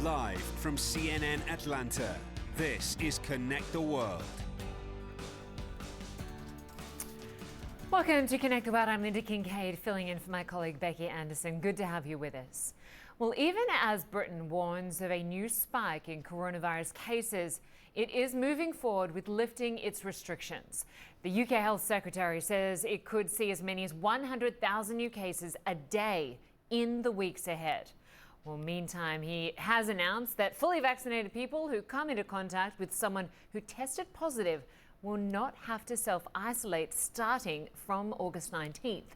Live from CNN Atlanta, this is Connect the World. Welcome to Connect the World. I'm Lynda Kinkade, filling in for my colleague Becky Anderson. Good to have you with us. Well, even as Britain warns of a new spike in coronavirus cases, it is moving forward with lifting its restrictions. The UK Health Secretary says it could see as many as 100,000 new cases a day in the weeks ahead. Well, meantime, he has announced that fully vaccinated people who come into contact with someone who tested positive will not have to self-isolate starting from August 19th.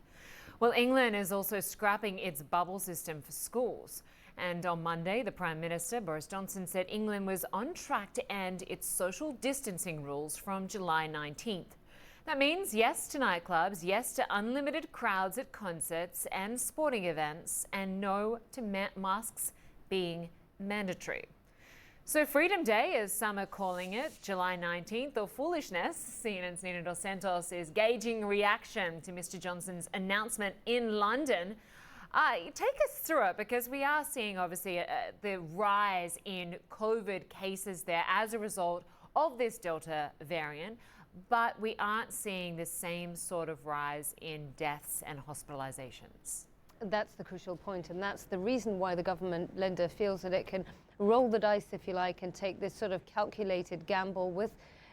Well, England is also scrapping its bubble system for schools. And on Monday, the Prime Minister, Boris Johnson, said England was on track to end its social distancing rules from July 19th. That means yes to nightclubs, yes to unlimited crowds at concerts and sporting events, and no to masks being mandatory. So Freedom Day, as some are calling it, July 19th, or foolishness, CNN's Nina Dos Santos is gauging reaction to Mr. Johnson's announcement in London. Take us through it, because we are seeing obviously the rise in COVID cases there as a result of this Delta variant, but we aren't seeing the same sort of rise in deaths and hospitalizations. That's the crucial point, and that's the reason why the government, Lynda, feels that it can roll the dice, if you like, and take this sort of calculated gamble with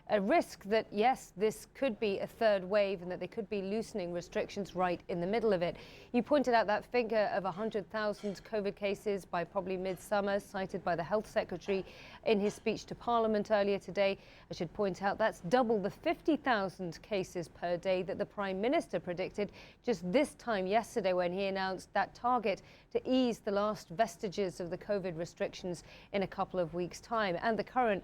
a risk that, yes, this could be a third wave and that they could be loosening restrictions right in the middle of it. You pointed out that figure of 100,000 COVID cases by probably midsummer, cited by the Health Secretary in his speech to Parliament earlier today. I should point out that's double the 50,000 cases per day that the Prime Minister predicted just this time yesterday when he announced that target to ease the last vestiges of the COVID restrictions in a couple of weeks' time. And the current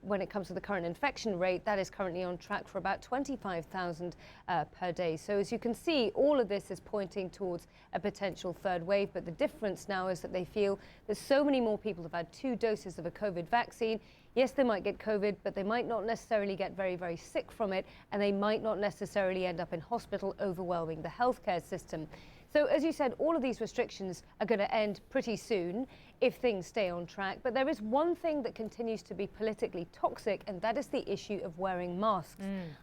when it comes to the current infection rate, that is currently on track for about 25,000 per day. So as you can see, all of this is pointing towards a potential third wave. But the difference now is that they feel that so many more people have had 2 doses of a COVID vaccine. Yes, they might get COVID, but they might not necessarily get very, very sick from it, and they might not necessarily end up in hospital, overwhelming the healthcare system. So as you said, all of these restrictions are going to end pretty soon if things stay on track. But there is one thing that continues to be politically toxic, and that is the issue of wearing masks.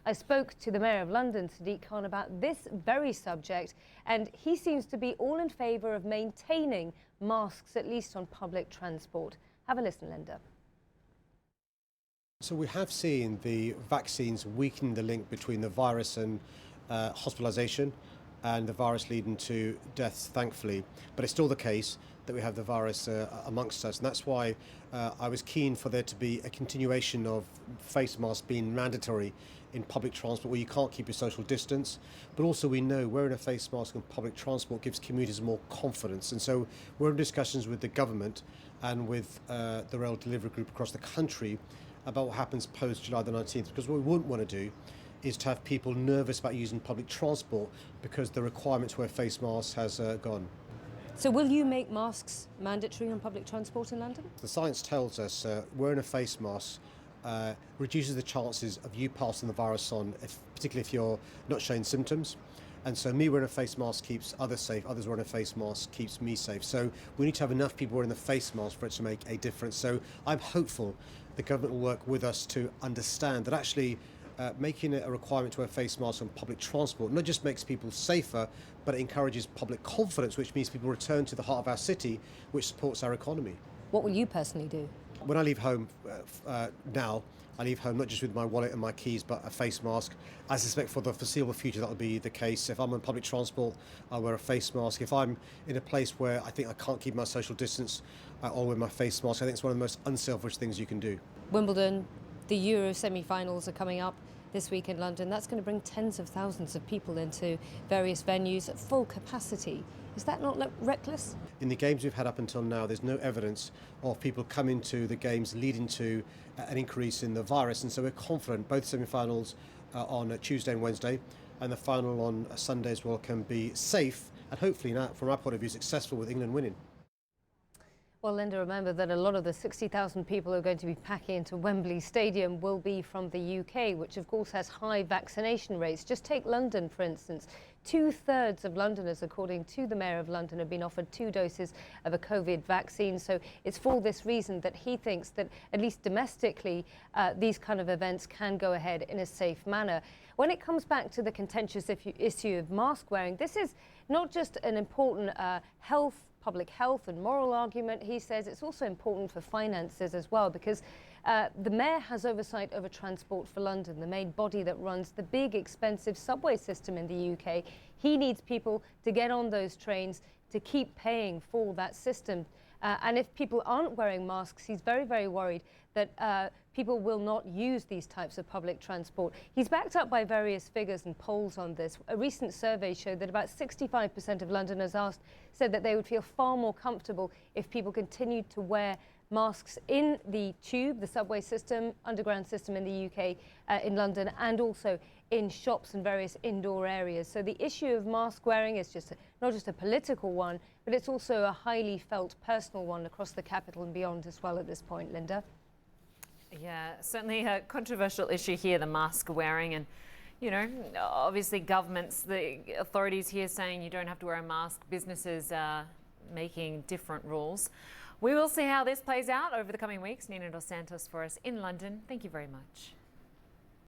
I spoke to the Mayor of London, Sadiq Khan, about this very subject, and he seems to be all in favour of maintaining masks, at least on public transport. Have a listen, Lynda. So we have seen the vaccines weaken the link between the virus and hospitalisation, and the virus leading to deaths, thankfully. But it's still the case that we have the virus amongst us, and that's why I was keen for there to be a continuation of face masks being mandatory in public transport where you can't keep your social distance. But also we know wearing a face mask in public transport gives commuters more confidence, and so we're in discussions with the government and with the rail delivery group across the country about what happens post July the 19th, because what we wouldn't want to do is to have people nervous about using public transport because the requirement to wear face masks has gone. So will you make masks mandatory on public transport in London? The science tells us wearing a face mask reduces the chances of you passing the virus on, particularly if you're not showing symptoms. And so me wearing a face mask keeps others safe, others wearing a face mask keeps me safe. So we need to have enough people wearing the face mask for it to make a difference. So I'm hopeful the government will work with us to understand that actually making it a requirement to wear face masks on public transport not just makes people safer, but it encourages public confidence, which means people return to the heart of our city, which supports our economy. What will you personally do? When I leave home now, I leave home not just with my wallet and my keys, but a face mask. I suspect for the foreseeable future that will be the case. If I'm on public transport, I'll wear a face mask. If I'm in a place where I think I can't keep my social distance, I'll wear my face mask. I think it's one of the most unselfish things you can do. Wimbledon, the Euro semi-finals are coming up this week in London. That's going to bring tens of thousands of people into various venues at full capacity. Is that not reckless? In the games we've had up until now, there's no evidence of people coming to the games leading to an increase in the virus, and so we're confident both semi-finals on Tuesday and Wednesday and the final on Sunday as well can be safe and hopefully, now, from our point of view, successful with England winning. Well, Lynda, remember that a lot of the 60,000 people who are going to be packing into Wembley Stadium will be from the UK, which of course has high vaccination rates. Just take London, for instance. 2/3 of Londoners, according to the Mayor of London, have been offered 2 doses of a COVID vaccine. So it's for this reason that he thinks that, at least domestically, these kind of events can go ahead in a safe manner. When it comes back to the contentious issue of mask wearing, this is not just an important public health and moral argument. He says it's also important for finances as well, because the Mayor has oversight over Transport for London, the main body that runs the big expensive subway system in the UK. He needs people to get on those trains to keep paying for that system. And if people aren't wearing masks, he's very, very worried that people will not use these types of public transport. He's backed up by various figures and polls on this. A recent survey showed that about 65% of Londoners asked said that they would feel far more comfortable if people continued to wear masks in the tube, the subway system, underground system in the UK, in London, and also in shops and various indoor areas. So the issue of mask wearing is not just a political one, but it's also a highly felt personal one across the capital and beyond as well at this point, Lynda. Yeah, certainly a controversial issue here, the mask wearing, and you know, obviously governments, the authorities here saying you don't have to wear a mask, businesses are making different rules. We will see how this plays out over the coming weeks. Nina Dos Santos for us in London. Thank you very much.